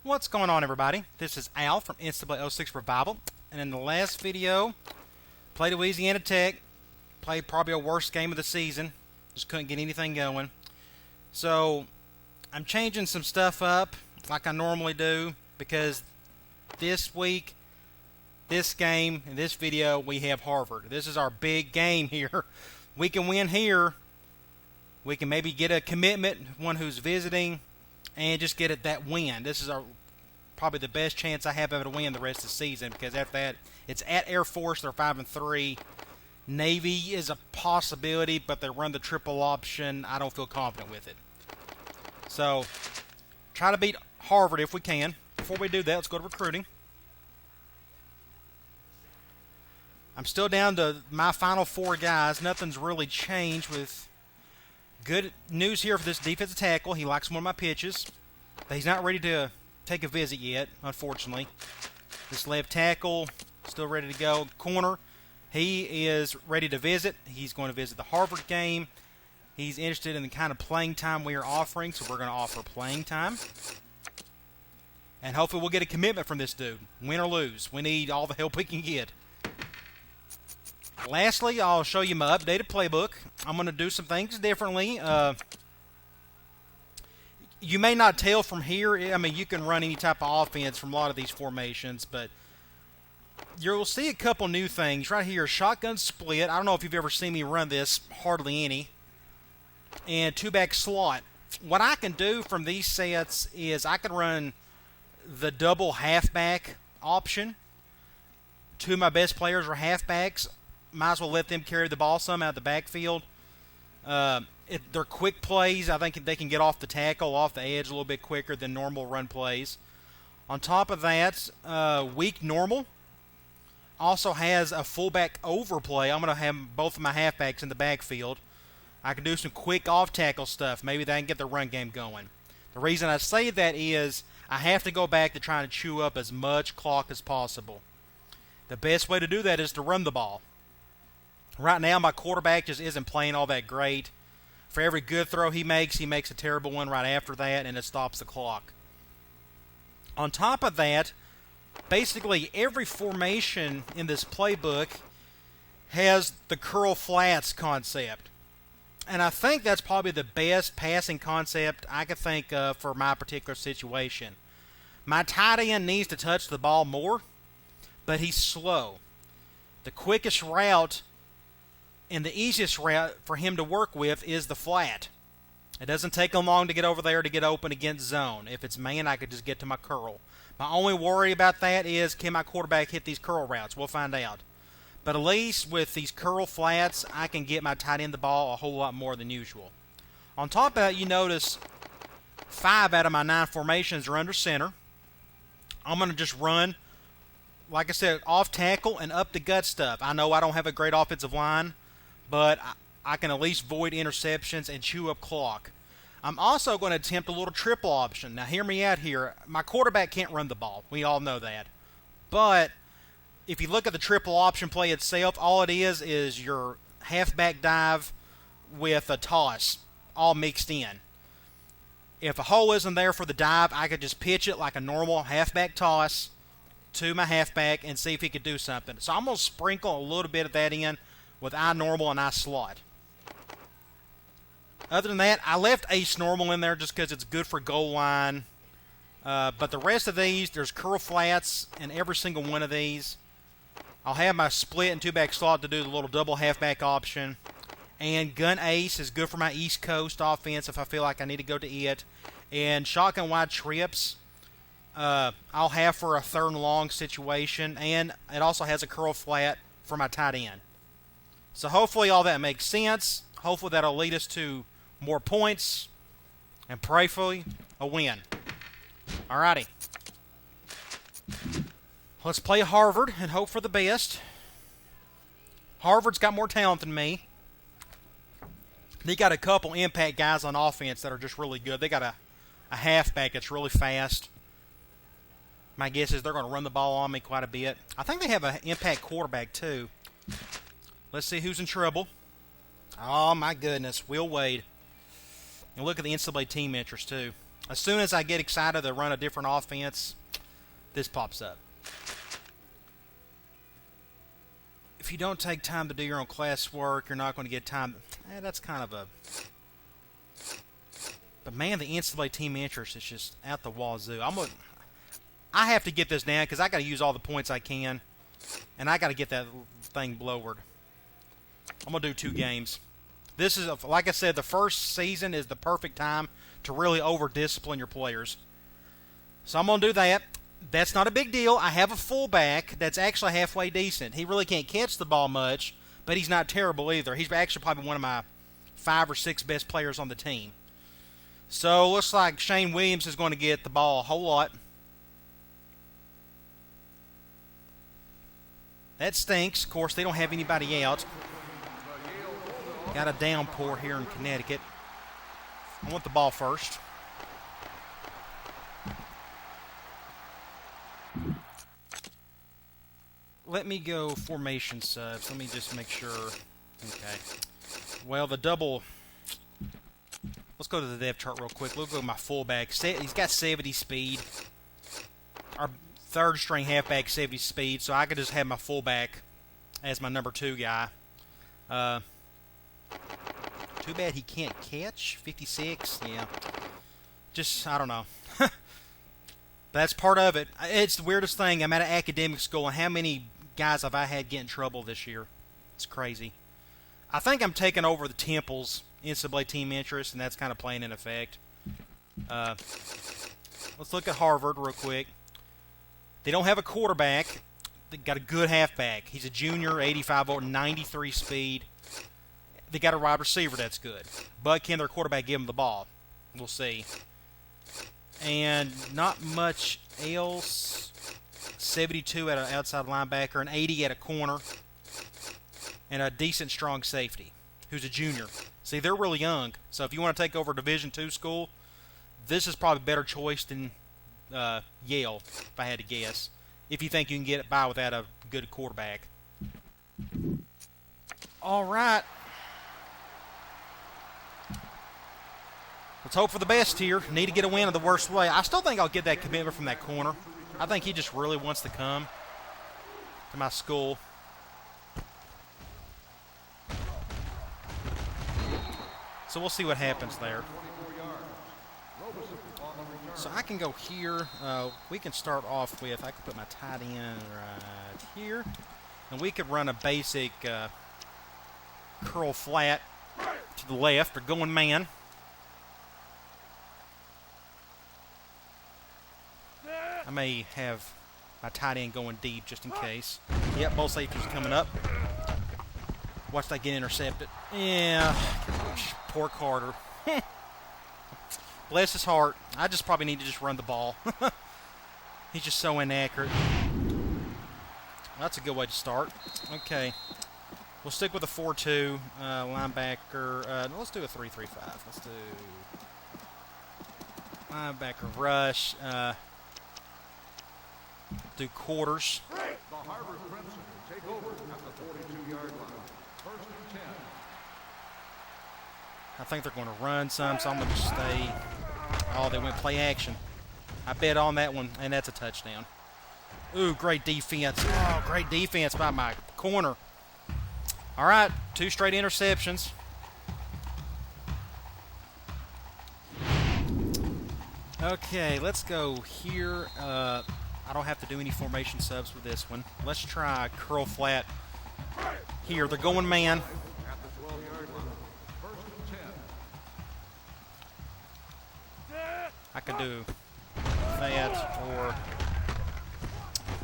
What's going on, everybody? This is Al from NCAA 06 Revival, and in the last video, played Louisiana Tech, played probably our worst game of the season, just couldn't get anything going. So, I'm changing some stuff up like I normally do, because this week, this game, in this video, we have Harvard. This is our big game here. We can win here, we can maybe get a commitment, one who's visiting, and just get it that win. This is probably the best chance I have ever to win the rest of the season, because after that, it's at Air Force. They're 5-3. Navy is a possibility, but they run the triple option. I don't feel confident with it. So, try to beat Harvard if we can. Before we do that, let's go to recruiting. I'm still down to my final 4 guys. Nothing's really changed with good news here for this defensive tackle. He likes one of my pitches. But he's not ready to take a visit yet, unfortunately. This left tackle, still ready to go. Corner, he is ready to visit. He's going to visit the Harvard game. He's interested in the kind of playing time we are offering, so we're going to offer playing time. And hopefully we'll get a commitment from this dude. Win or lose, we need all the help we can get. Lastly, I'll show you my updated playbook. I'm going to do some things differently. You may not tell from here. I mean, you can run any type of offense from a lot of these formations, but you'll see a couple new things. Right here, shotgun split. I don't know if you've ever seen me run this, hardly any. And 2-back slot. What I can do from these sets is I can run the double halfback option. 2 of my best players are halfbacks. Might as well let them carry the ball some out of the backfield. They're quick plays. I think they can get off the tackle, off the edge a little bit quicker than normal run plays. On top of that, weak normal also has a fullback overplay. I'm going to have both of my halfbacks in the backfield. I can do some quick off-tackle stuff. Maybe they can get the run game going. The reason I say that is I have to go back to trying to chew up as much clock as possible. The best way to do that is to run the ball. Right now, my quarterback just isn't playing all that great. For every good throw he makes a terrible one right after that, and it stops the clock. On top of that, basically every formation in this playbook has the curl flats concept. And I think that's probably the best passing concept I could think of for my particular situation. My tight end needs to touch the ball more, but he's slow. The quickest route and the easiest route for him to work with is the flat. It doesn't take him long to get over there to get open against zone. If it's man, I could just get to my curl. My only worry about that is, can my quarterback hit these curl routes? We'll find out. But at least with these curl flats, I can get my tight end the ball a whole lot more than usual. On top of that, you notice 5 out of my 9 formations are under center. I'm going to just run, like I said, off tackle and up the gut stuff. I know I don't have a great offensive line, but I can at least void interceptions and chew up clock. I'm also going to attempt a little triple option. Now, hear me out here. My quarterback can't run the ball. We all know that. But if you look at the triple option play itself, all it is your halfback dive with a toss all mixed in. If a hole isn't there for the dive, I could just pitch it like a normal halfback toss to my halfback and see if he could do something. So I'm going to sprinkle a little bit of that in with I normal and I slot. Other than that, I left ace normal in there just because it's good for goal line. But the rest of these, there's curl flats in every single one of these. I'll have my split and 2-back slot to do the little double halfback option. And gun ace is good for my East Coast offense if I feel like I need to go to it. And shotgun wide trips, I'll have for a 3rd and long situation. And it also has a curl flat for my tight end. So hopefully all that makes sense. Hopefully that'll lead us to more points and prayerfully a win. Alrighty. Let's play Harvard and hope for the best. Harvard's got more talent than me. They got a couple impact guys on offense that are just really good. They got a halfback that's really fast. My guess is they're going to run the ball on me quite a bit. I think they have an impact quarterback too. Let's see who's in trouble. Oh, my goodness. Will Wade. And look at the NCAA team interest, too. As soon as I get excited to run a different offense, this pops up. If you don't take time to do your own classwork, you're not going to get time. That's kind of a... But man, the NCAA team interest is just out the wazoo. I have to get this down because I got to use all the points I can, and I got to get that thing lowered. I'm gonna do 2 games. This is, like I said, the first season is the perfect time to really over-discipline your players. So I'm gonna do that. That's not a big deal. I have a fullback that's actually halfway decent. He really can't catch the ball much, but he's not terrible either. He's actually probably one of my 5 or 6 best players on the team. So looks like Shane Williams is going to get the ball a whole lot. That stinks. Of course, they don't have anybody out. Got a downpour here in Connecticut. I want the ball first. Let me go formation subs. Let me just make sure. Okay. Well, the double... Let's go to the depth chart real quick. We'll go to my fullback. He's got 70 speed. Our third string halfback 70 speed, so I could just have my fullback as my number 2 guy. Too bad he can't catch. 56, yeah. Just, I don't know. That's part of it. It's the weirdest thing. I'm at an academic school, and how many guys have I had get in trouble this year? It's crazy. I think I'm taking over the Temple's NCAA team interest, and that's kind of playing in effect. Let's look at Harvard real quick. They don't have a quarterback. They got a good halfback. He's a junior, 85 over 93 speed. They got a wide receiver that's good. But can their quarterback give them the ball? We'll see. And not much else. 72 at an outside linebacker, an 80 at a corner, and a decent strong safety who's a junior. See, they're really young. So if you want to take over a Division II school, this is probably a better choice than Yale, if I had to guess, if you think you can get by without a good quarterback. All right. Let's hope for the best here. Need to get a win in the worst way. I still think I'll get that commitment from that corner. I think he just really wants to come to my school. So we'll see what happens there. So I can go here. We can start off with, I can put my tight end right here. And we could run a basic curl flat to the left or going man. I may have my tight end going deep just in case. Yep, both safeties coming up. Watch that get intercepted. Yeah, gosh, poor Carter. Bless his heart. I just probably need to just run the ball. He's just so inaccurate. That's a good way to start. Okay. We'll stick with a 4-2 linebacker. Let's do a 3-3-5. Let's do linebacker rush. Do quarters. The Harvard Crimson take over at the 42-yard line. First and 10. I think they're going to run some, so I'm going to stay. Oh, they went play action. I bet on that one, and that's a touchdown. Ooh, great defense. Oh, great defense by my corner. All right, 2 straight interceptions. Okay, let's go here. I don't have to do any formation subs with this one. Let's try curl flat here. They're going man. At the 12-yard line. First and 10. I can do that or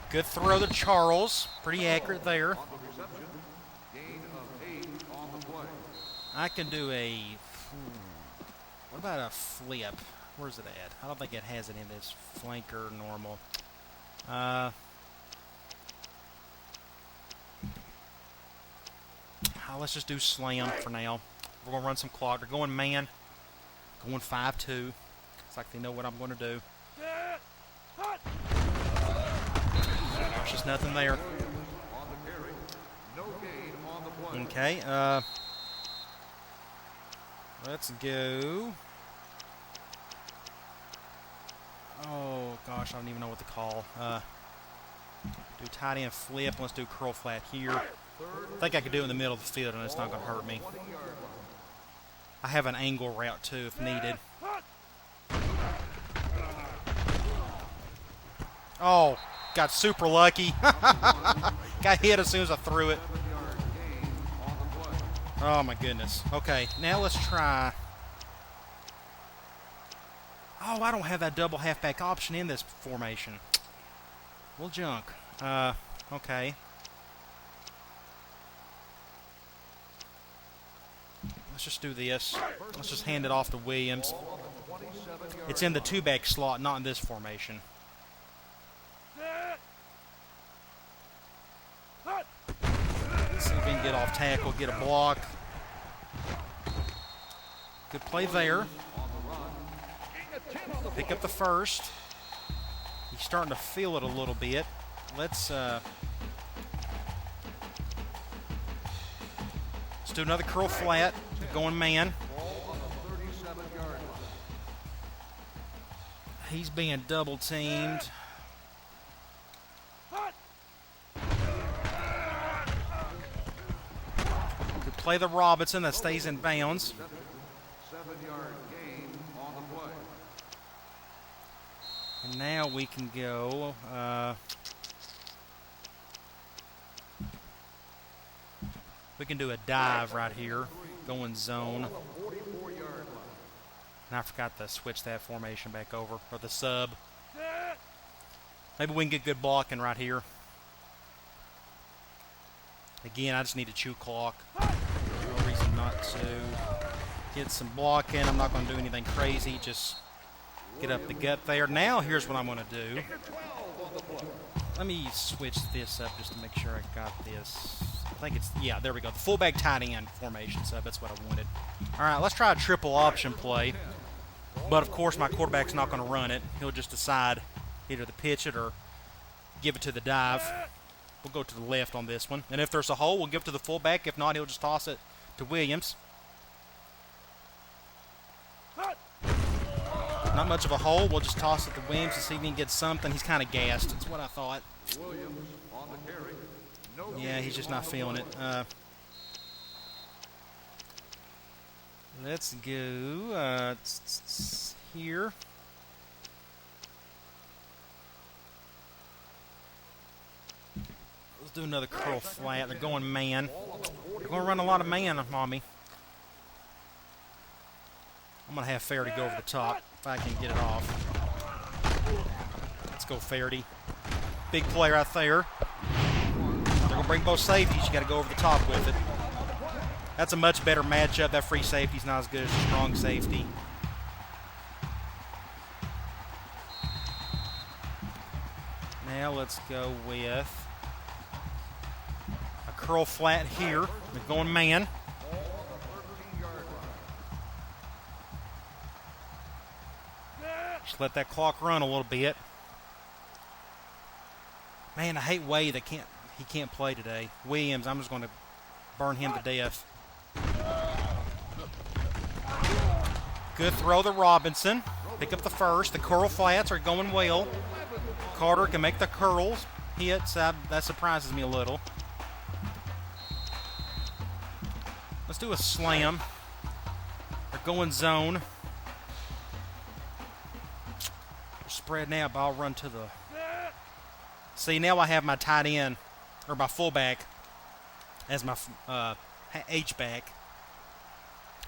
good throw to Charles. Pretty accurate there. On the reception, gain of 8 on the play. I can do a... What about a flip? Where's it at? I don't think it has it in this flanker normal. Let's just do slam for now. We're going to run some clock. They're going man. Going 5-2. It's like they know what I'm going to do. There's just nothing there. On the carry. No gain on the play. Okay. Let's go. Oh, gosh, I don't even know what to call. Do tight end flip. Let's do curl flat here. I think I could do it in the middle of the field, and it's not going to hurt me. I have an angle route, too, if needed. Oh, got super lucky. Got hit as soon as I threw it. Oh, my goodness. Okay, now let's try. Oh, I don't have that double halfback option in this formation. Well, junk. Okay. Let's just do this. Let's just hand it off to Williams. It's in the two-back slot, not in this formation. Let's see if we can get off tackle, get a block. Good play there. Pick up the first. He's starting to feel it a little bit. Let's do another curl flat. Going man. He's being double teamed. Good play the Robinson. That stays in bounds. 7-yard gain on the play. And now we can go. We can do a dive right here, going zone. And I forgot to switch that formation back over, or the sub. Maybe we can get good blocking right here. Again, I just need a chew clock. No reason not to get some blocking. I'm not going to do anything crazy, just get up the gut there. Now, here's what I'm going to do. Let me switch this up just to make sure I got this. I think it's, yeah, there we go. The fullback tight end formation sub. That's what I wanted. All right, let's try a triple option play. But, of course, my quarterback's not going to run it. He'll just decide either to pitch it or give it to the dive. We'll go to the left on this one. And if there's a hole, we'll give it to the fullback. If not, he'll just toss it to Williams. Not much of a hole. We'll just toss it to Williams to see if he can get something. He's kind of gassed. That's what I thought. Williams on the carry. Yeah, he's just not feeling it. Let's go here. Let's do another curl flat. They're going man. They're going to run a lot of man on me. I'm going to have Fairty go over the top if I can get it off. Let's go Fairty. Big play right there. They're going to bring both safeties. You got to go over the top with it. That's a much better matchup. That free safety's not as good as a strong safety. Now let's go with a curl flat here. They're going man. Just let that clock run a little bit. Man, I hate Wade. He can't play today. Williams, I'm just going to burn him to death. Good throw to Robinson. Pick up the first. The curl flats are going well. Carter can make the curls hits. That surprises me a little. Let's do a slam. They're going zone. Spread now, but I'll run to the... See, now I have my tight end, or my fullback, as my H-back.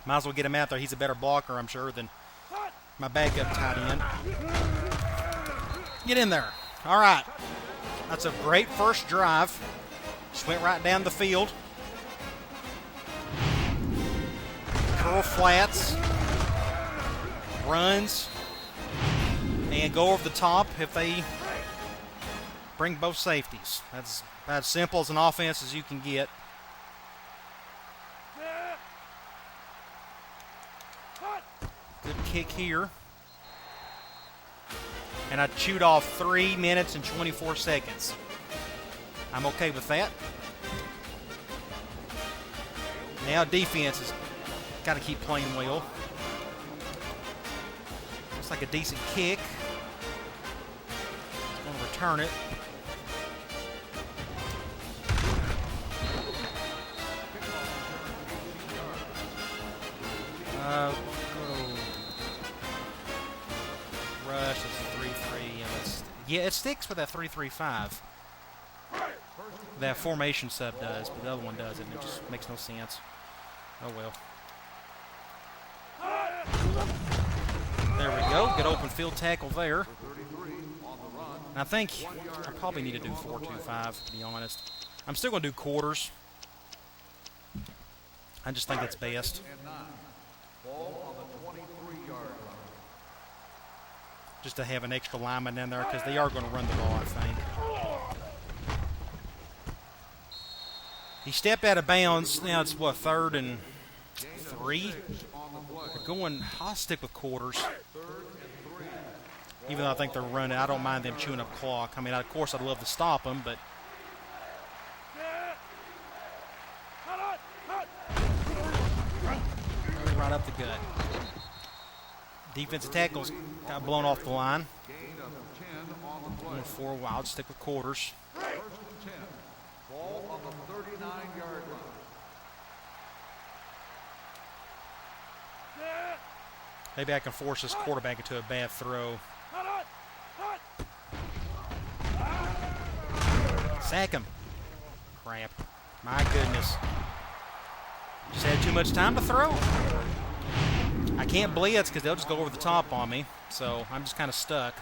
Might as well get him out there. He's a better blocker, I'm sure, than my backup tight end. Get in there. All right. That's a great first drive. Just went right down the field. Curl flats. Runs. And go over the top if they bring both safeties. That's about as simple as an offense as you can get. Good kick here. And I chewed off 3 minutes and 24 seconds. I'm okay with that. Now defense has got to keep playing well. Looks like a decent kick. return it. Rush, it's 3-3. Yeah, it sticks with that 3-3-5. That formation sub does, but the other one doesn't. It just makes no sense. Oh well. There we go. Good open field tackle there. And I think I probably need to do 4-2-5, to be honest. I'm still going to do quarters. I just think that's best. Just to have an extra lineman in there, because they are going to run the ball, I think. He stepped out of bounds. Now it's, what, 3rd and 3? We're going, I'll stick with quarters. Even though I think they're running, I don't mind them chewing up clock. I mean, of course, I'd love to stop them, but... Right up the gut. Defensive tackles got blown off the line. Going 4, well, I'll stick with quarters. Ball on the 39-yard line. Maybe I can force this quarterback into a bad throw. Sack him. Crap. My goodness. Just had too much time to throw. I can't blitz because they'll just go over the top on me. So I'm just kind of stuck.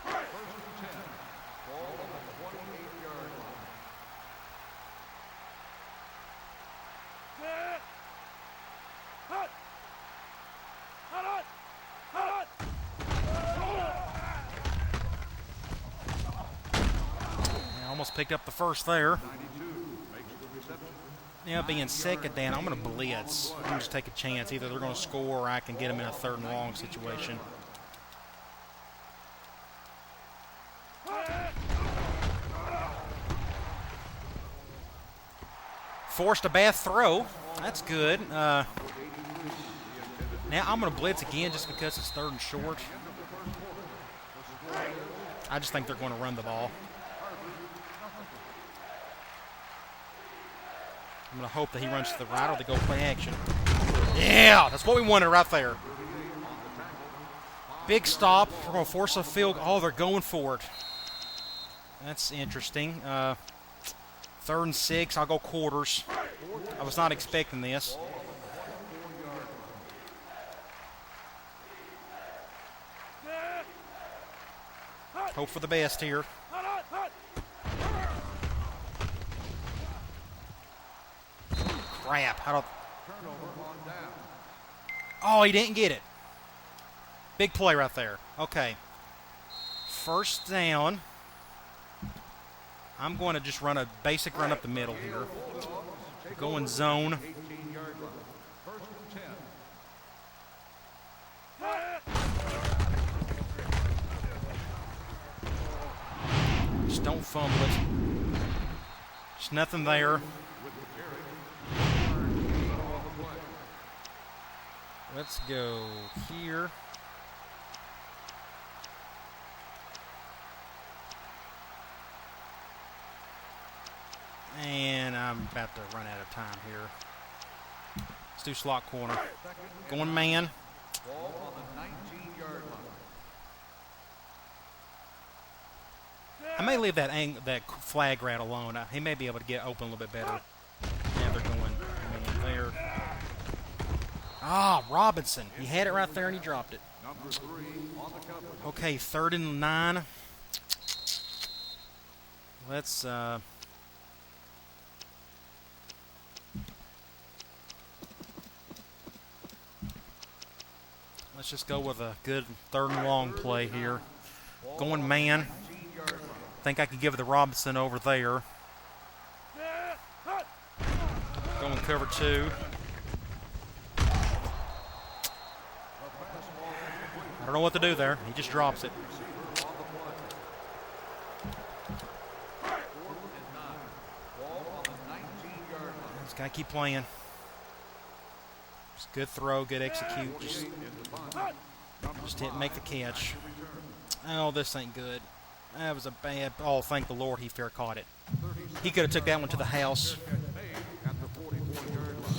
Almost picked up the first there. Yeah, being second down, I'm going to blitz. I'm going to just take a chance. Either they're going to score or I can get them in a 3rd and long situation. Forced a bad throw. That's good. Now I'm going to blitz again just because it's 3rd and short. I just think they're going to run the ball. I'm going to hope that he runs to the right or they go play action. Yeah, that's what we wanted right there. Big stop. We're going to force a field. Oh, they're going for it. That's interesting. 3rd and 6. I'll go quarters. I was not expecting this. Hope for the best here. Crap. Oh, he didn't get it. Big play right there. Okay. 1st down. I'm going to just run a basic run up the middle here. Going zone. Just don't fumble it. Just nothing there. Let's go here. And I'm about to run out of time here. Let's do slot corner. Going man. Ball on the 19-yard line. I may leave that flag right alone. He may be able to get open a little bit better. Yeah, they're going man there. Ah, Robinson. He had it right there and he dropped it. Number 3 on the cover. Okay, 3rd and 9. Let's just go with a good 3rd and long play here. Going man. Think I could give it to Robinson over there. Going cover 2. I don't know what to do there. He just drops it. Just gotta keep playing. Just good throw, good execute. Just didn't make the catch. Oh, this ain't good. That was a bad. Oh, thank the Lord he fair caught it. He could have took that one to the house. At the 44-yard line.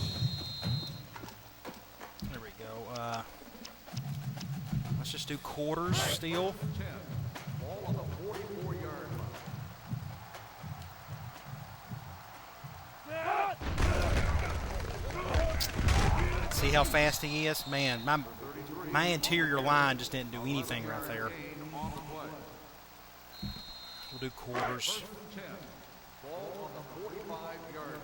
There we go. Let's just do quarters still. 10. Ball on the 44-yard line. See how fast he is? Man, my interior line just didn't do anything right there. Gain on the play. We'll do quarters. 1st and 10. Ball on the 45-yard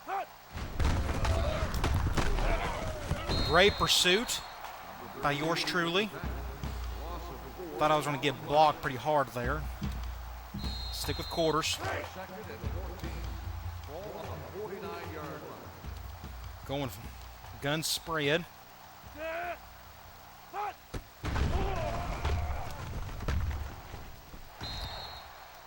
line. Great pursuit by yours truly. Thought I was going to get blocked pretty hard there. Stick with quarters. 2nd and 14. Ball on the 49-yard line. Going gun spread.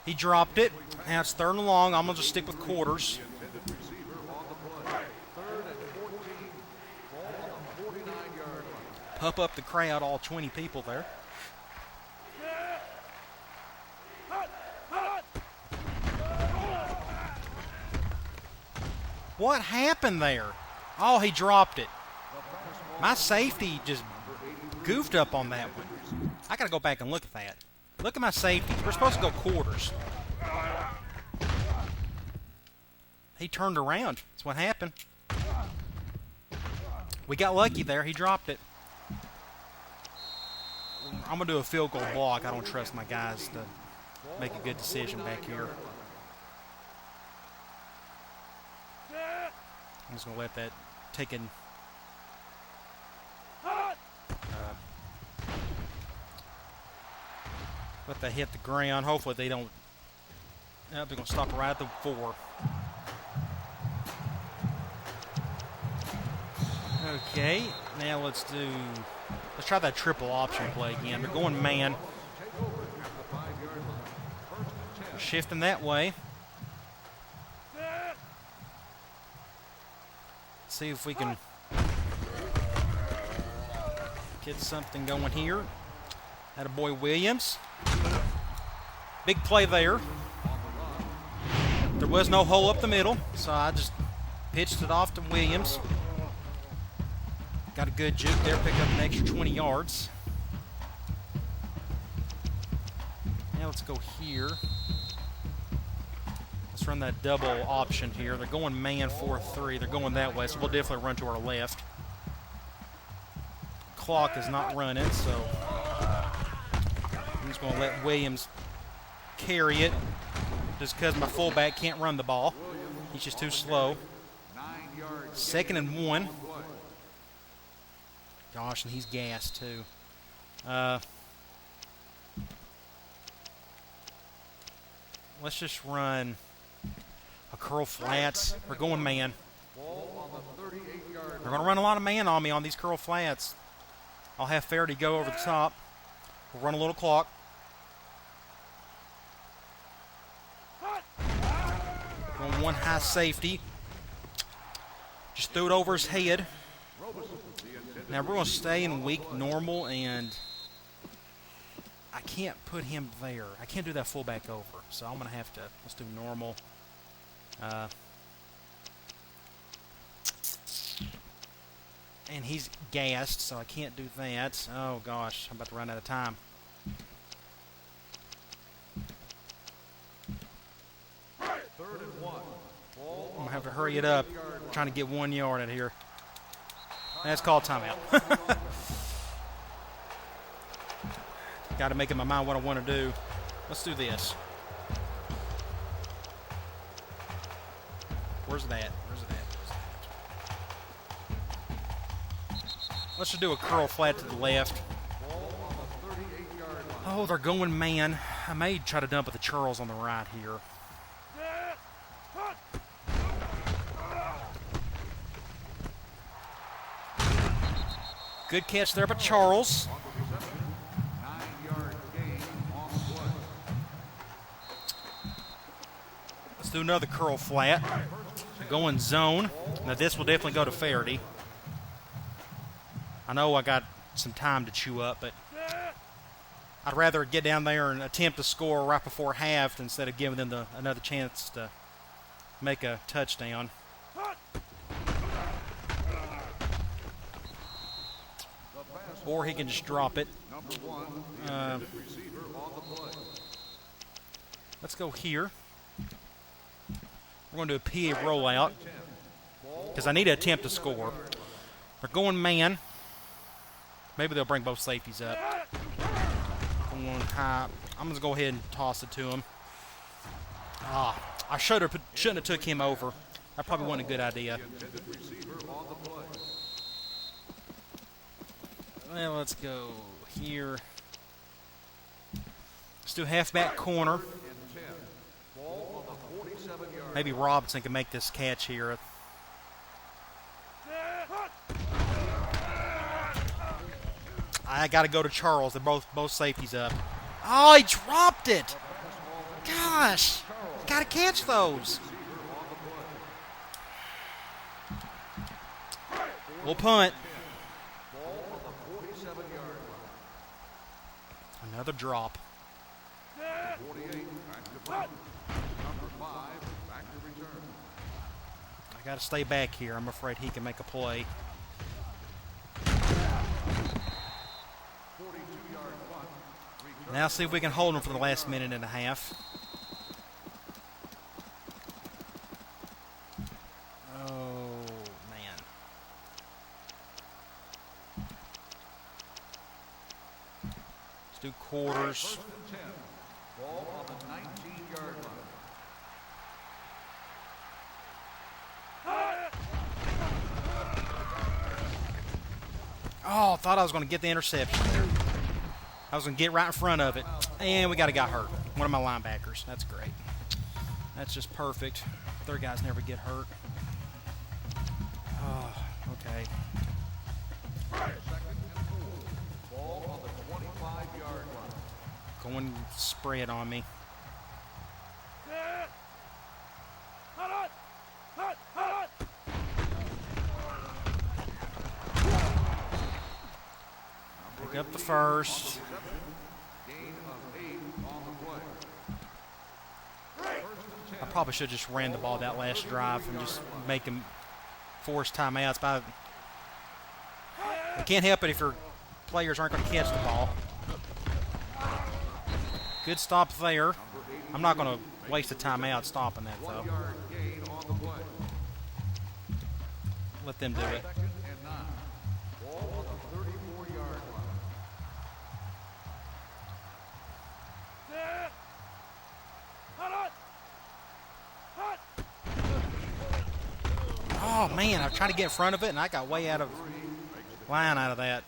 He dropped it. Now it's 3rd and long. I'm going to just stick with quarters. Intended receiver on the play. 3rd and 14. Ball on the 49-yard line. Pump up the crowd, all 20 people there. What happened there? Oh, he dropped it. My safety just goofed up on that one. I got to go back and look at that. Look at my safeties. We're supposed to go quarters. He turned around. That's what happened. We got lucky there. He dropped it. I'm going to do a field goal block. I don't trust my guys to make a good decision back here. I'm just going to let that take in. Let that hit the ground. Hopefully they don't. They're going to stop right at the 4. Okay, now let's try that triple option play again. They're going man. We're shifting that way. See if we can get something going here. Attaboy Williams. Big play there. There was no hole up the middle, so I just pitched it off to Williams. Got a good juke there, picked up an extra 20 yards. Now let's go here. Let's run that double option here. They're going man 4-3. They're going that way, so we'll definitely run to our left. Clock is not running, so I'm just going to let Williams carry it just because my fullback can't run the ball. He's just too slow. 2nd and 1. Gosh, and he's gassed too. Let's just run a curl flats. We're going man. They're going to run a lot of man on me on these curl flats. I'll have Faraday go over the top. We'll run a little clock. Going one high safety. Just threw it over his head. Now we're going to stay in weak normal, and I can't put him there. I can't do that fullback over, so I'm going to have to, let's do normal. And he's gassed, so I can't do that. Oh gosh, I'm about to run out of time. Third and 1. I'm going to have to hurry it up. I'm trying to get 1 yard out of here. That's called timeout. Got to make up my mind what I want to do. Let's do this. Where's that? Let's just do a curl flat to the left. Oh, they're going man. I may try to dump at the Charles on the right here. Good catch there by Charles. Let's do another curl flat. Going zone. Now this will definitely go to Faraday. I know I got some time to chew up, but I'd rather get down there and attempt to score right before half instead of giving them another chance to make a touchdown. Or he can just drop it. Let's go here. We're going to do a PA rollout because I need to attempt to score. They're going man. Maybe they'll bring both safeties up. Going high. I'm going to go ahead and toss it to him. I shouldn't have took him over. That probably wasn't a good idea. Well, let's go here. Let's do halfback corner. Maybe Robinson can make this catch here. I got to go to Charles. They're both safeties up. Oh, he dropped it. Gosh, got to catch those. We'll punt. Another drop. I got to stay back here. I'm afraid he can make a play. Now see if we can hold him for the last minute and a half. Oh, man. Let's do quarters. Ball on the 19-yard line. Oh, I thought I was going to get the interception there. I was going to get right in front of it. And we got a guy hurt. One of my linebackers. That's great. That's just perfect. Their guys never get hurt. Oh, okay. Ball on the 25-yard line. Going spread on me. Pick up the first. I probably should have just ran the ball that last drive and just make him force timeouts. But I can't help it if your players aren't going to catch the ball. Good stop there. I'm not going to waste a timeout stopping that, though. Let them do it. Oh, man, I was trying to get in front of it, and I got way out of line out of that.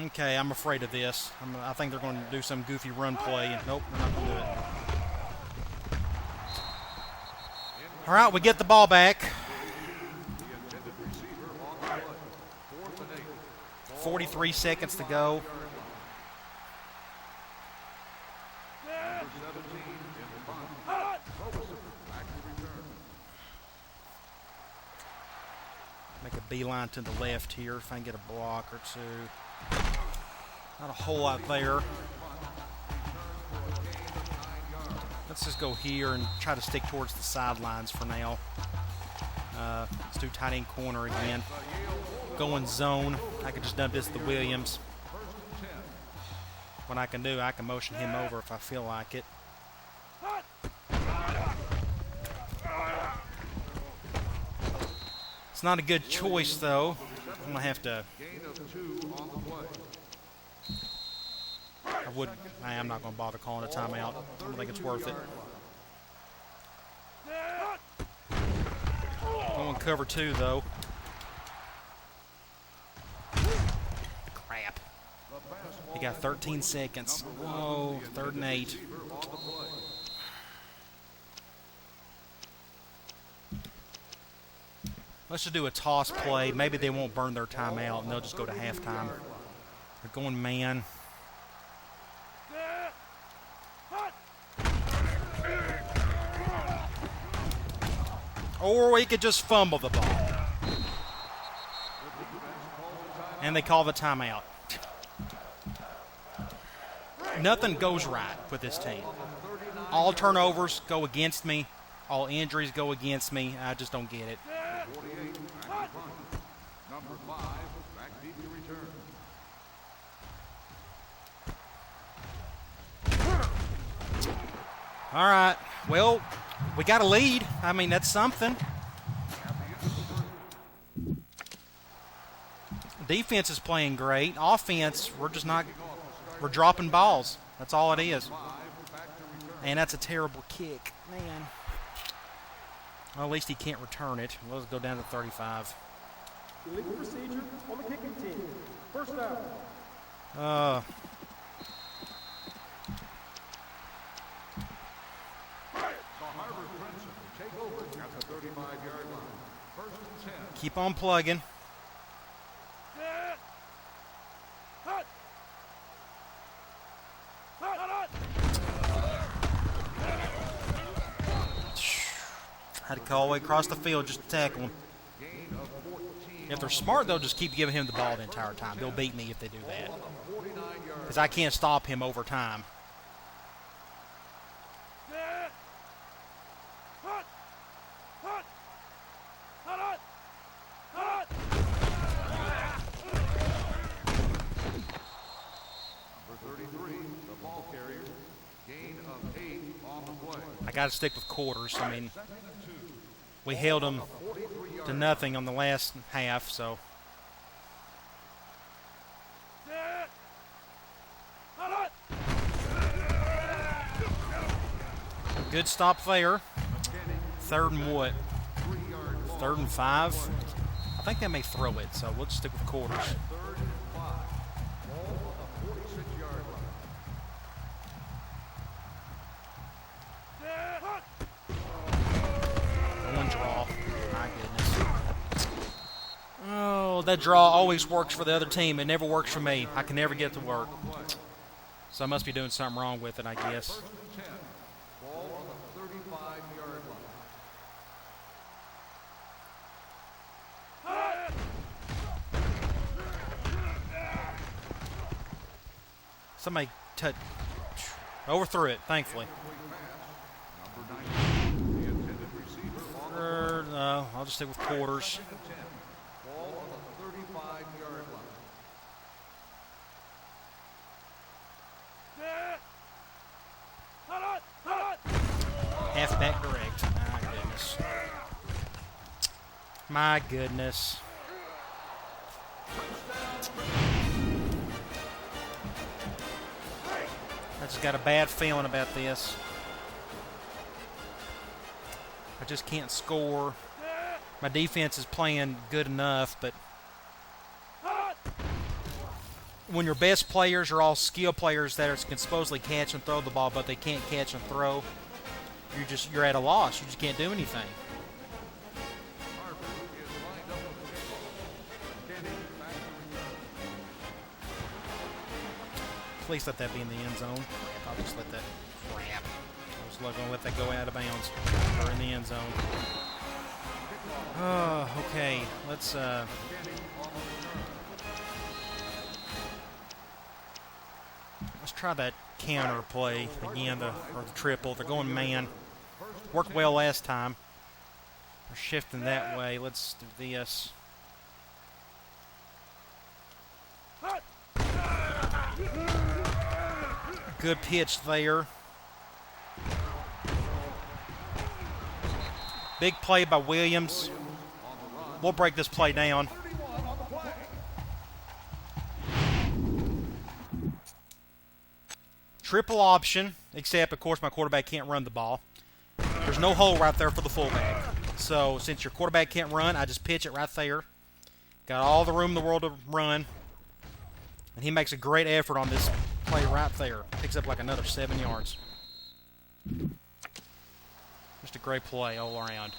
Okay, I'm afraid of this. I think they're going to do some goofy run play. Nope, they're not going to do it. All right, we get the ball back. 43 seconds to go. Make a beeline to the left here if I can get a block or two. Not a whole lot there. Let's just go here and try to stick towards the sidelines for now. Let's do tight end corner again. Going zone. I could just dump this to Williams. What I can do, I can motion him over if I feel like it. It's not a good choice, though. I'm going to have to... I'm not going to bother calling a timeout. I don't think it's worth it. Going cover two, though. Crap. He got 13 seconds. Oh, 3rd and 8. Let's just do a toss play. Maybe they won't burn their timeout, and they'll just go to halftime. They're going man. Or we could just fumble the ball. And they call the timeout. Nothing goes right with this team. All turnovers go against me. All injuries go against me. I just don't get it. Number 5, back deep to return. All right. Well, we got a lead. I mean, that's something. Defense is playing great. Offense, we're just not – we're dropping balls. That's all it is. And that's a terrible kick. Man. Well, at least he can't return it. Let's go down to 35. Illegal procedure on the kicking team. First down. The Harvard Crimson take over at the 35-yard line. First and 10. Keep on plugging. Had to call all the way across the field just to tackle him. If they're smart, they'll just keep giving him the ball the entire time. They'll beat me if they do that. Because I can't stop him over time. I got to stick with quarters. I mean, we held them to nothing on the last half, so. Good stop there. Third and what? 3rd and 5. I think they may throw it, so we'll just stick with quarters. That draw always works for the other team. It never works for me. I can never get it to work. So I must be doing something wrong with it, I guess. Somebody overthrew it, thankfully. I'll just stick with quarters. Halfback direct. My goodness. My goodness. I just got a bad feeling about this. I just can't score. My defense is playing good enough, but when your best players are all skill players that can supposedly catch and throw the ball, but they can't catch and throw, you're at a loss. You just can't do anything. Please let that be in the end zone. I'll just let that crap. I was going to let that go out of bounds or in the end zone. Okay. Let's try that counter play again, or the triple. They're going man. Worked well last time. We're shifting that way. Let's do this. Good pitch there. Big play by Williams. We'll break this play down. Triple option, except, of course, my quarterback can't run the ball. There's no hole right there for the fullback. So since your quarterback can't run, I just pitch it right there. Got all the room in the world to run. And he makes a great effort on this play right there. Picks up like another 7 yards. Just a great play all around.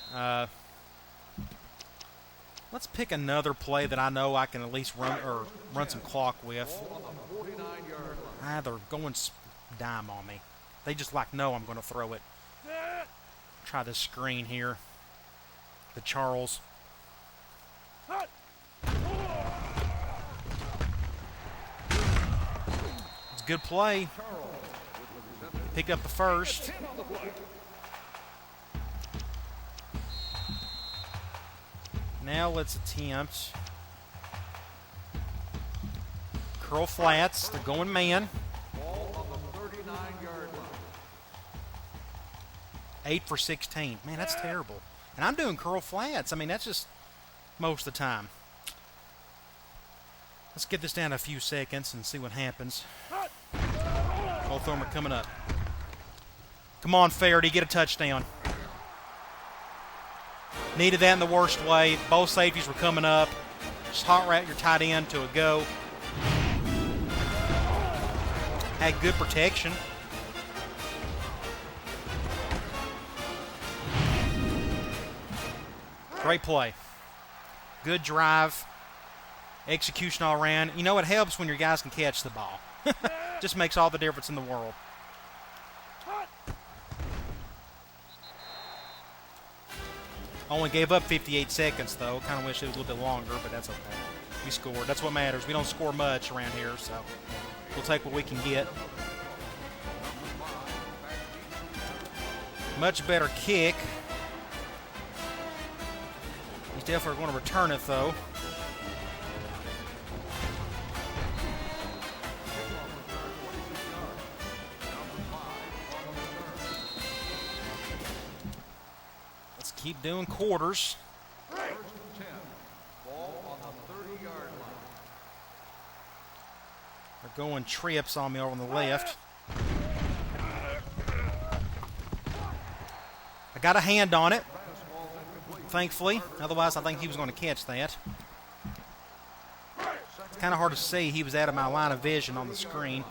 Let's pick another play that I know I can at least run some clock with. They're going dime on me. They just know I'm going to throw it. Try this screen here. The Charles. good play. Picked up the first. Now let's attempt curl flats. They're going man. Ball on the 39-yard line. 8 for 16. Man, that's terrible. And I'm doing curl flats. I mean, that's just most of the time. Let's get this down a few seconds and see what happens. Both of them are coming up. Come on, Faraday, get a touchdown. Needed that in the worst way. Both safeties were coming up. Just hot route your tight end to a go. Had good protection. Great play. Good drive. Execution all around. You know, it helps when your guys can catch the ball. Just makes all the difference in the world. Only gave up 58 seconds, though. Kind of wish it was a little bit longer, but that's okay. We scored. That's what matters. We don't score much around here, so we'll take what we can get. Much better kick. He's definitely going to return it, though. Let's keep doing quarters. First and 10. Ball on the 30-yard line. They're going trips on me over on the left. I got a hand on it, thankfully. Otherwise, I think he was going to catch that. It's kind of hard to see. He was out of my line of vision on the screen.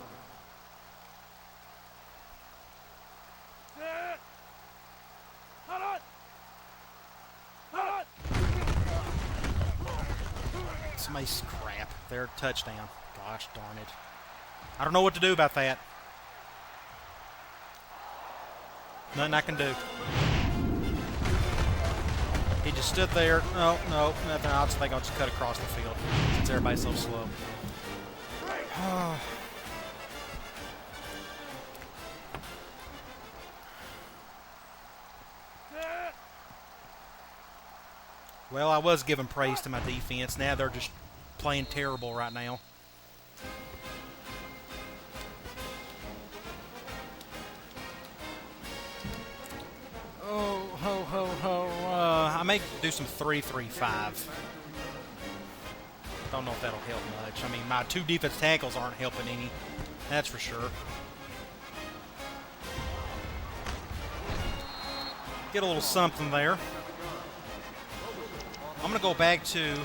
Somebody's crap. Their touchdown. Gosh darn it. I don't know what to do about that. Nothing I can do. He just stood there. No, nothing. I think I'll just cut across the field since everybody's so slow. Well, I was giving praise to my defense. Now they're just playing terrible right now. I may do some 3-3-5. Don't know if that'll help much. I mean, my two defense tackles aren't helping any. That's for sure. Get a little something there. I'm going to go back to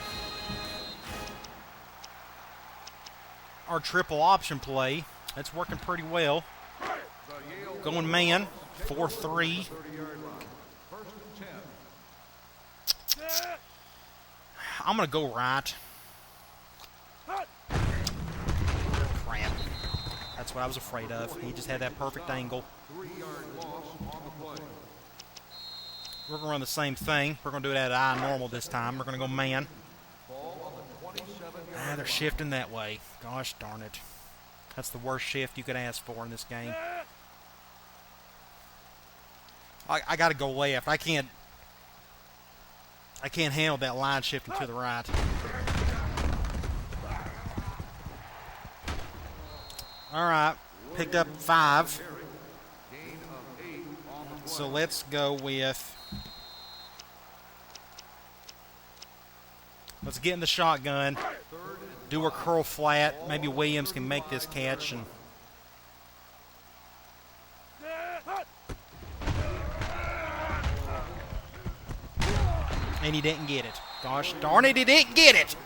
our triple option play. That's working pretty well. Going man, 4-3. I'm going to go right. Crap. That's what I was afraid of. He just had that perfect angle. 3-yard loss on the play. We're going to run the same thing. We're going to do it at I normal this time. We're going to go man. Ball on the 27-yard They're shifting that way. Gosh darn it. That's the worst shift you could ask for in this game. I got to go left. I can't handle that line shifting to the right. All right. Picked up 5. gain of 8 on the play. So let's go with... Let's get in the shotgun. Do a curl flat. Maybe Williams can make this catch. And he didn't get it. Gosh darn it, he didn't get it.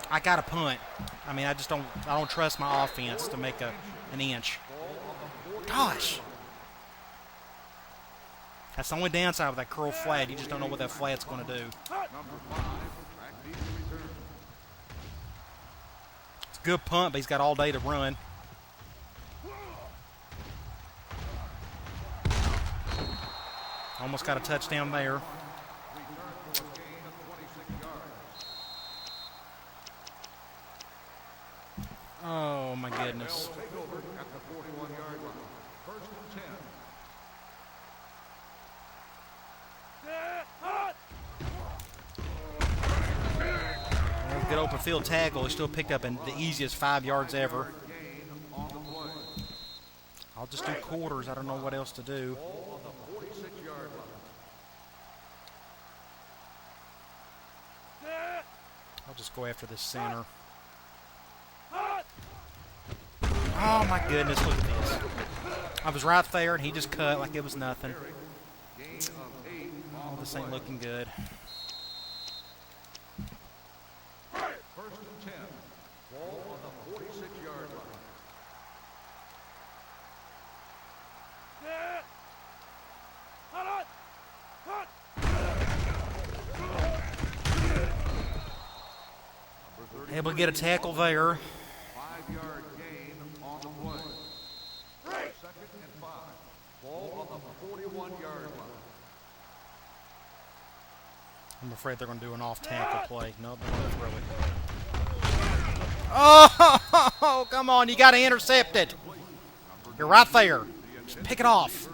I got to punt. I mean, I don't trust my offense to make an inch. Gosh. That's the only downside with that curl flat. You just don't know what that flat's going to do. It's a good punt, but he's got all day to run. Almost got a touchdown there. Oh, my goodness. They'll take over at the 41-yard line. First and 10. Good open field tackle. He still picked up the easiest 5 yards ever. Gain on the play. I'll just do quarters. I don't know what else to do. Ball on the 46-yard line. I'll just go after this center. Oh, my goodness. Look at this. I was right there, and he just cut like it was nothing. Gain of 8 Oh, on the this ain't play. looking good. First and 10. Ball on the 46-yard line. Able to get a tackle there. 5-yard gain on the play. Second and 5. Ball on the 41-yard line. I'm afraid they're going to do an off-tackle play. Nope, they're going to throw it. Oh, come on. You got to intercept it. You're right there. Just pick it off.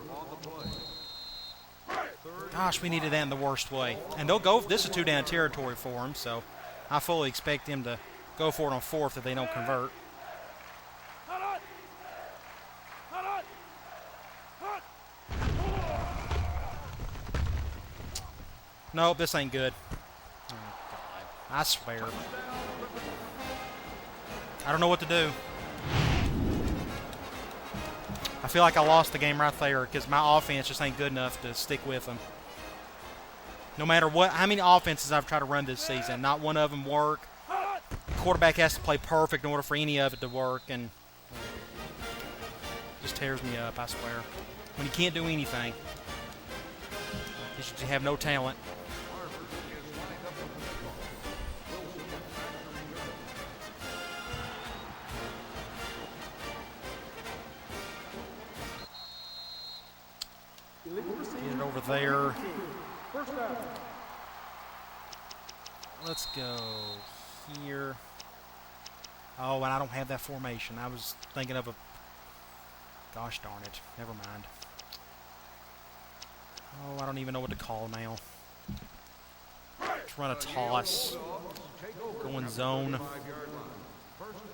Gosh, we needed that in the worst way. And they'll go. This is 2-down territory for them, so I fully expect them to go for it on 4th if they don't convert. Nope, this ain't good. Oh, God. I swear. I don't know what to do. I feel like I lost the game right there because my offense just ain't good enough to stick with them. No matter what, how many offenses I've tried to run this season, not one of them work. The quarterback has to play perfect in order for any of it to work, and it just tears me up, I swear. When you can't do anything, you should have no talent. Get it over there. First down. Let's go here. Oh, and I don't have that formation. I was thinking of a... Gosh darn it. Never mind. Oh, I don't even know what to call now. Let's run a toss. Going zone. 5-yard line. First and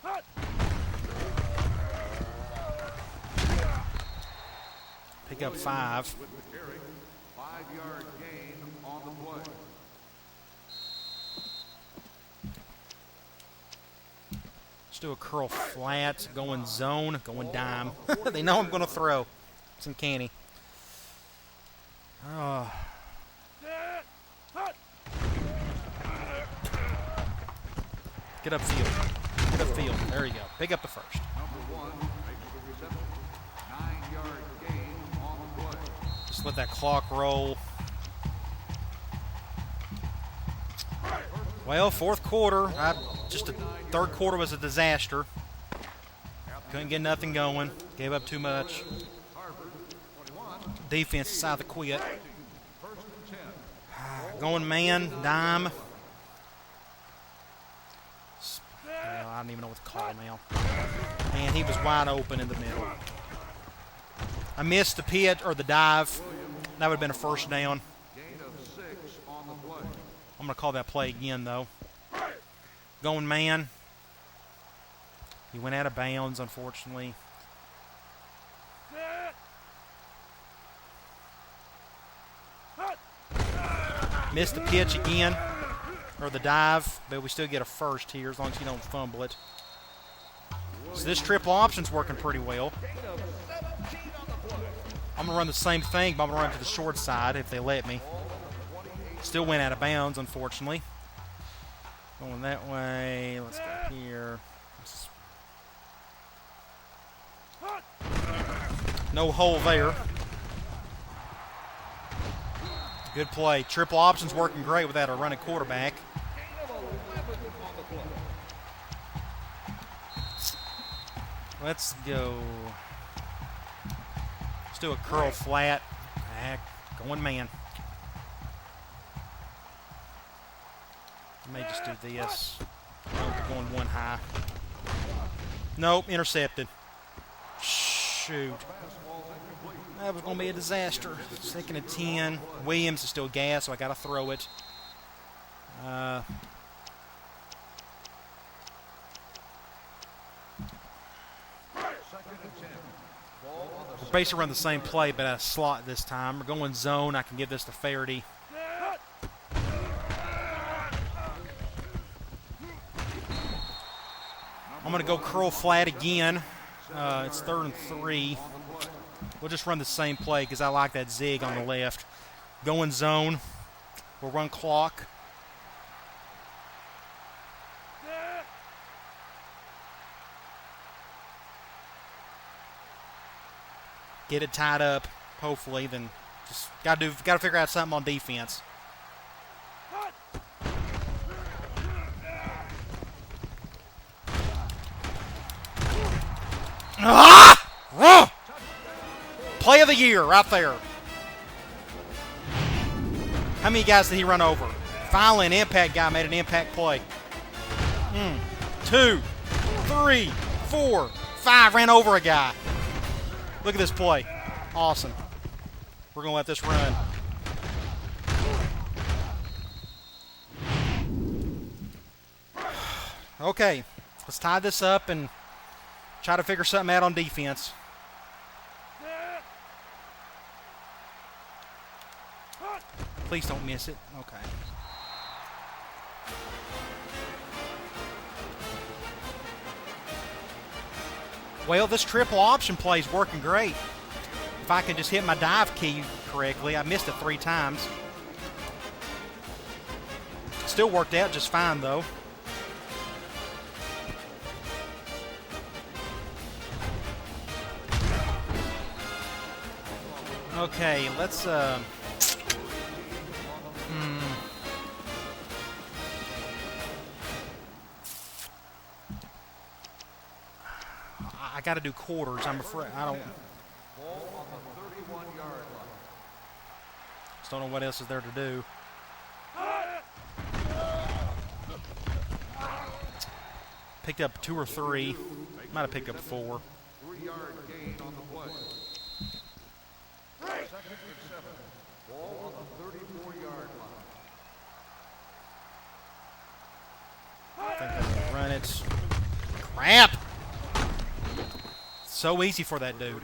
10. Pick up 5. With the carry. 5-yard gain on the play. Let's do a curl flat. Going zone. Going dime. They know I'm going to throw. It's uncanny. Oh. Get upfield. Get upfield. There you go. Pick up the first. Number 1 makes the reception. 9-yard gain on the play. Just let that clock roll. Well, 4th quarter. The 3rd quarter was a disaster. Couldn't get nothing going. Gave up too much. Defense decided to quit. Going man, dime. Well, I don't even know what to call now. Man, he was wide open in the middle. I missed the pit or the dive. That would have been a first down. Gain of 6 on the play. I'm going to call that play again, though. Going man. He went out of bounds, unfortunately. Missed the pitch again, or the dive, but we still get a first here as long as you don't fumble it. So this triple option's working pretty well. I'm going to run the same thing, but I'm going to run to the short side if they let me. Still went out of bounds, unfortunately. Going that way. Let's go here. No hole there. Good play. Triple option's working great without a running quarterback. Let's go. Let's do a curl flat. Going man. May just do this. Nope, they're going one high. Nope, intercepted. Shoot. That was going to be a disaster. 2nd and 10. Williams is still gas, so I got to throw it. We're basically running the same play, but at a slot this time. We're going zone. I can give this to Faraday. I'm going to go curl flat again. It's 3rd and 3. We'll just run the same play because I like that zig on the left. Going zone. We'll run clock. Get it tied up, hopefully. Then just got to figure out something on defense. Ah! Play of the year right there. How many guys did he run over? Finally, an impact guy made an impact play. 2, 3, 4, 5. Ran over a guy. Look at this play. Awesome. We're going to let this run. Okay. Let's tie this up and try to figure something out on defense. Please don't miss it. Okay. Well, this triple option play is working great. If I can just hit my dive key correctly. I missed it 3 times. Still worked out just fine, though. Okay, let's I got to do quarters. I'm afraid I don't. Just don't know what else is there to do. Picked up 2 or 3. Might have picked up 4. 3-yard gain on the play. 2nd and 7. Ball on the 34-yard line. I think I can run it. Crap! So easy for that dude.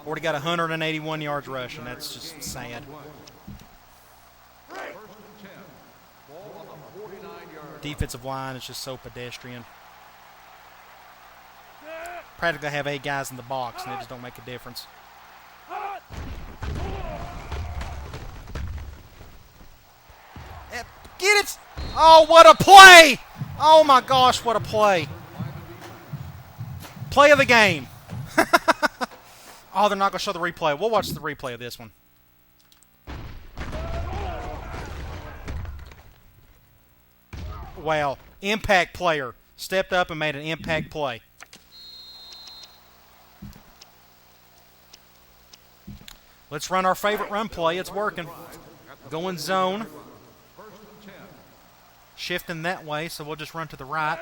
Already got 181 yards rushing. That's just sad. Defensive line is just so pedestrian. Practically have 8 guys in the box, and it just don't make a difference. Get it! Oh, what a play! Oh my gosh, what a play! Play of the game. Oh, they're not going to show the replay. We'll watch the replay of this one. Wow. Impact player. Stepped up and made an impact play. Let's run our favorite run play. It's working. Going zone. Shifting that way, so we'll just run to the right.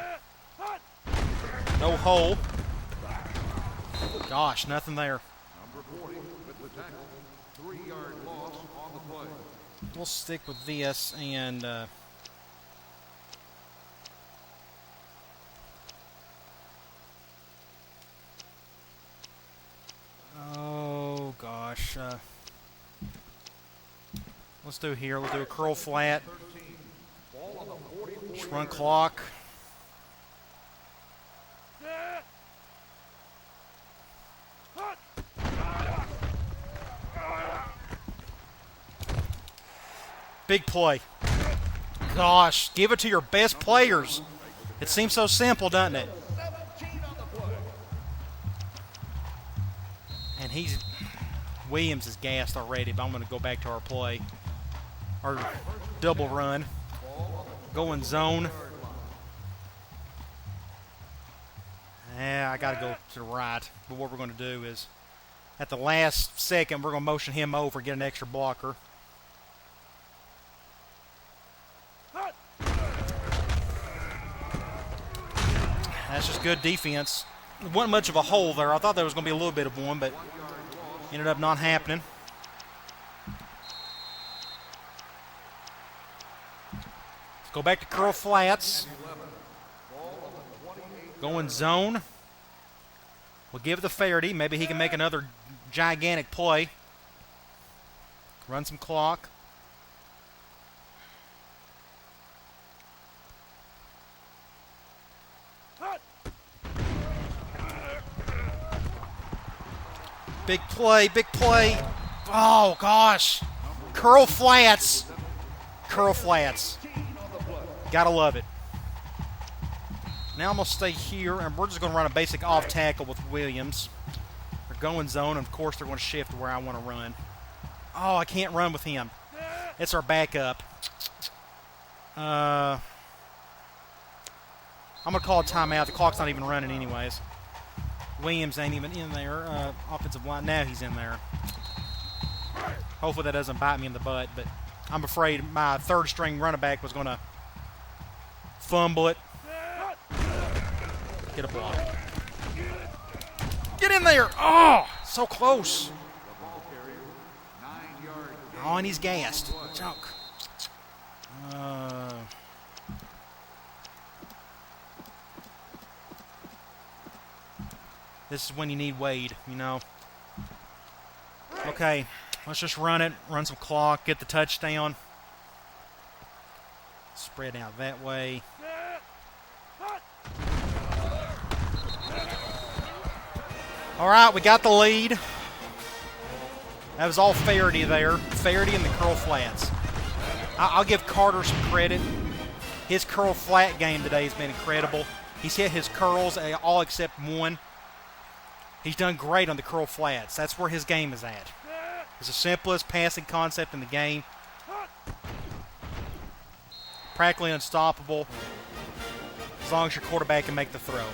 No hole. Gosh, nothing there. Number 40 with the tackle. 3-yard loss on the play. We'll stick with this and oh gosh. Let's do here. We'll do a curl flat. Just run clock. Big play. Gosh, give it to your best players. It seems so simple, doesn't it? And Williams is gassed already, but I'm going to go back to our play. Our double run. Going zone. Yeah, I got to go to the right. But what we're going to do is, at the last second, we're going to motion him over and get an extra blocker. That's just good defense. There wasn't much of a hole there. I thought there was going to be a little bit of one, but ended up not happening. Let's go back to curl flats. Going zone. We'll give it to Faraday. Maybe he can make another gigantic play. Run some clock. Big play, big play. Oh, gosh. Curl flats. Curl flats. Gotta love it. Now I'm going to stay here, and we're just going to run a basic off tackle with Williams. They're going zone, and of course they're going to shift to where I want to run. Oh, I can't run with him. It's our backup. I'm going to call a timeout. The clock's not even running anyways. Williams ain't even in there. Offensive line, now he's in there. Hopefully that doesn't bite me in the butt, but I'm afraid my third-string running back was going to fumble it. Get a block. Get in there! Oh, so close. Oh, and he's gassed. Junk. This is when you need Wade, you know. Okay, let's just run it. Run some clock. Get the touchdown. Spread out that way. All right, we got the lead. That was all Faraday there. Faraday in the curl flats. I'll give Carter some credit. His curl flat game today has been incredible. He's hit his curls, all except one. He's done great on the curl flats. That's where his game is at. It's the simplest passing concept in the game. Practically unstoppable as long as your quarterback can make the throw.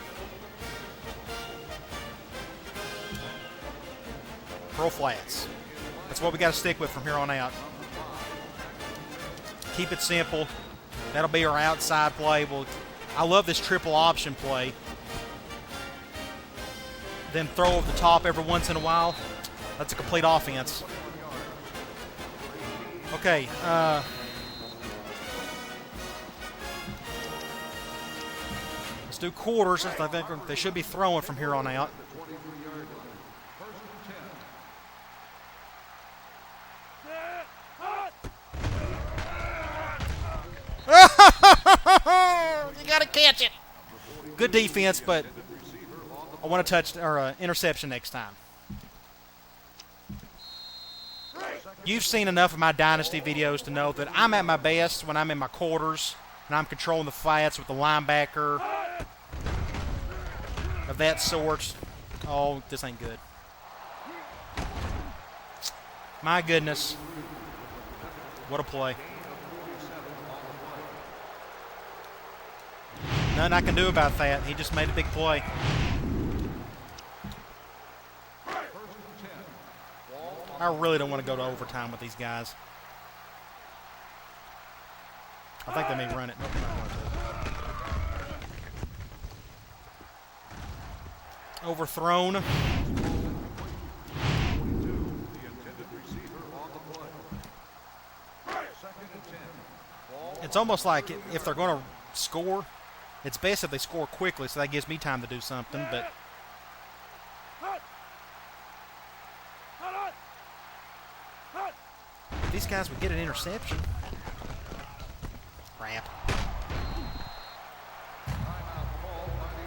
Curl flats. That's what we got to stick with from here on out. Keep it simple. That'll be our outside play. I love this triple option play. Then throw over the top every once in a while. That's a complete offense. Okay. Let's do quarters. I think they should be throwing from here on out. You got to catch it. Good defense, but I want to touch or interception next time. You've seen enough of my Dynasty videos to know that I'm at my best when I'm in my quarters and I'm controlling the flats with the linebacker of that sort. Oh, this ain't good. My goodness. What a play. Nothing I can do about that. He just made a big play. I really don't want to go to overtime with these guys. I think they may run it. Nope, they're not going to. Overthrown. It's almost like if they're going to score, it's best if they score quickly, so that gives me time to do something, but if these guys would get an interception. Crap.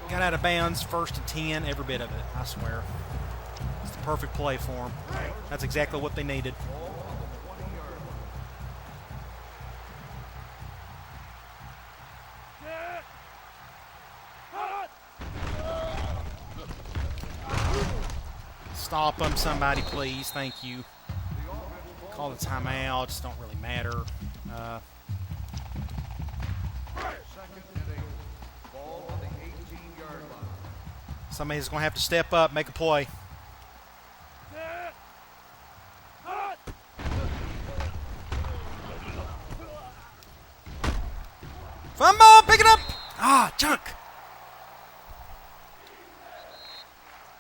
Got out of bounds, 1st and 10, every bit of it, I swear. It's the perfect play for them. That's exactly what they needed. Stop them, somebody, please. Thank you. Call the timeout. Just don't really matter. Somebody's going to have to step up, make a play. Fumble, pick it up. Ah, junk.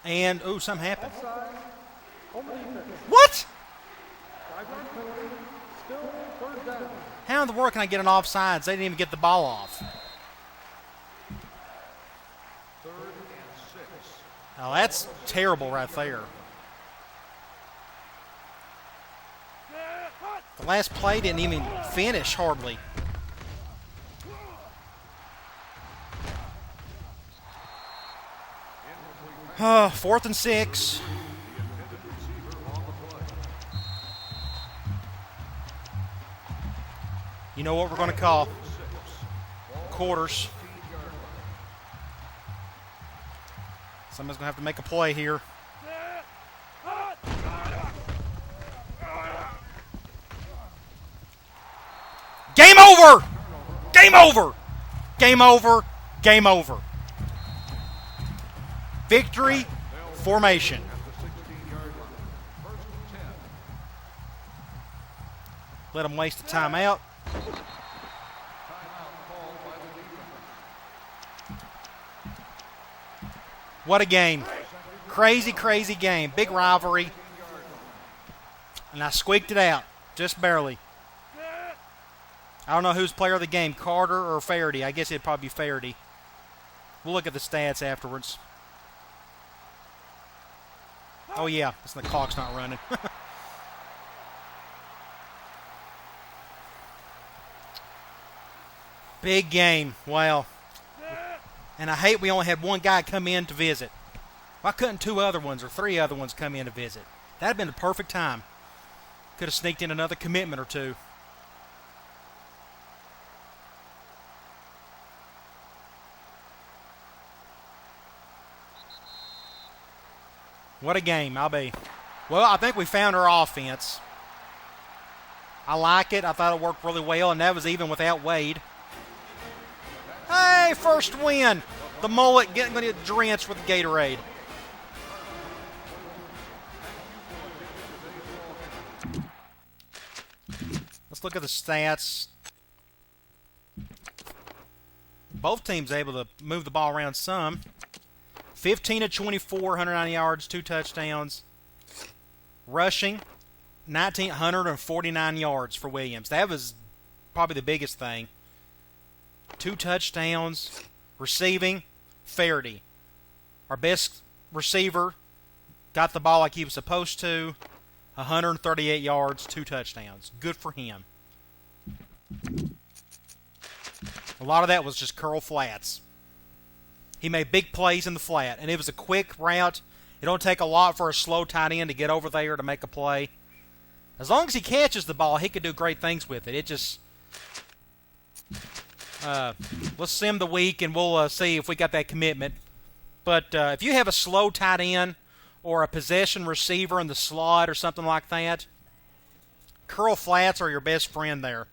And, ooh, something happened. Offside. On the defense. What? 5-yard penalty. Still third down. How in the world can I get an offsides? They didn't even get the ball off. 3rd and 6. Oh, that's terrible right there. The last play didn't even finish hardly. Oh, 4th and 6. You know what we're going to call? Quarters. Somebody's going to have to make a play here. Game over! Game over! Game over! Game over. Victory formation. Let them waste the timeout. What a game. Crazy, crazy game. Big rivalry. And I squeaked it out. Just barely. I don't know who's player of the game, Carter or Faraday. I guess it'd probably be Faraday. We'll look at the stats afterwards. Oh, yeah. The clock's not running. Big game. Wow. And I hate we only had one guy come in to visit. Why couldn't 2 other ones or 3 other ones come in to visit? That'd have been the perfect time. Could have sneaked in another commitment or 2. What a game, I'll be. Well, I think we found our offense. I like it. I thought it worked really well, and that was even without Wade. Hey, first win. The mullet going to get drenched with Gatorade. Let's look at the stats. Both teams able to move the ball around some. 15 of 24, 190 yards, 2 touchdowns. Rushing, 1,949 yards for Williams. That was probably the biggest thing. 2 touchdowns. Receiving, Faraday. Our best receiver got the ball like he was supposed to. 138 yards, 2 touchdowns. Good for him. A lot of that was just curl flats. He made big plays in the flat, and it was a quick route. It don't take a lot for a slow tight end to get over there to make a play. As long as he catches the ball, he could do great things with it. It just... let's sim the week, and we'll see if we got that commitment. But if you have a slow tight end or a possession receiver in the slot or something like that, curl flats are your best friend there.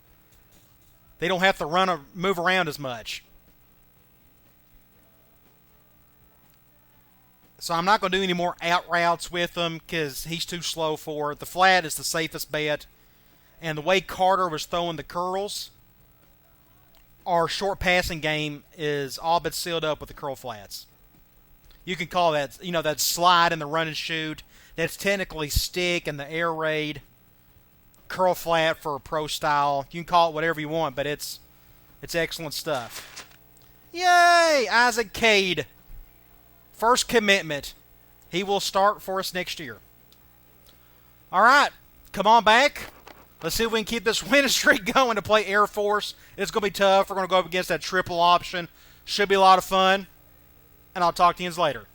They don't have to run or move around as much. So I'm not going to do any more out routes with him because he's too slow for it. The flat is the safest bet. And the way Carter was throwing the curls, our short passing game is all but sealed up with the curl flats. You can call that, that slide in the run and shoot. That's technically stick and the air raid. Curl flat for pro style. You can call it whatever you want, but it's excellent stuff. Yay! Isaac Cade. First commitment. He will start for us next year. All right. Come on back. Let's see if we can keep this winning streak going to play Air Force. It's going to be tough. We're going to go up against that triple option. Should be a lot of fun. And I'll talk to you later.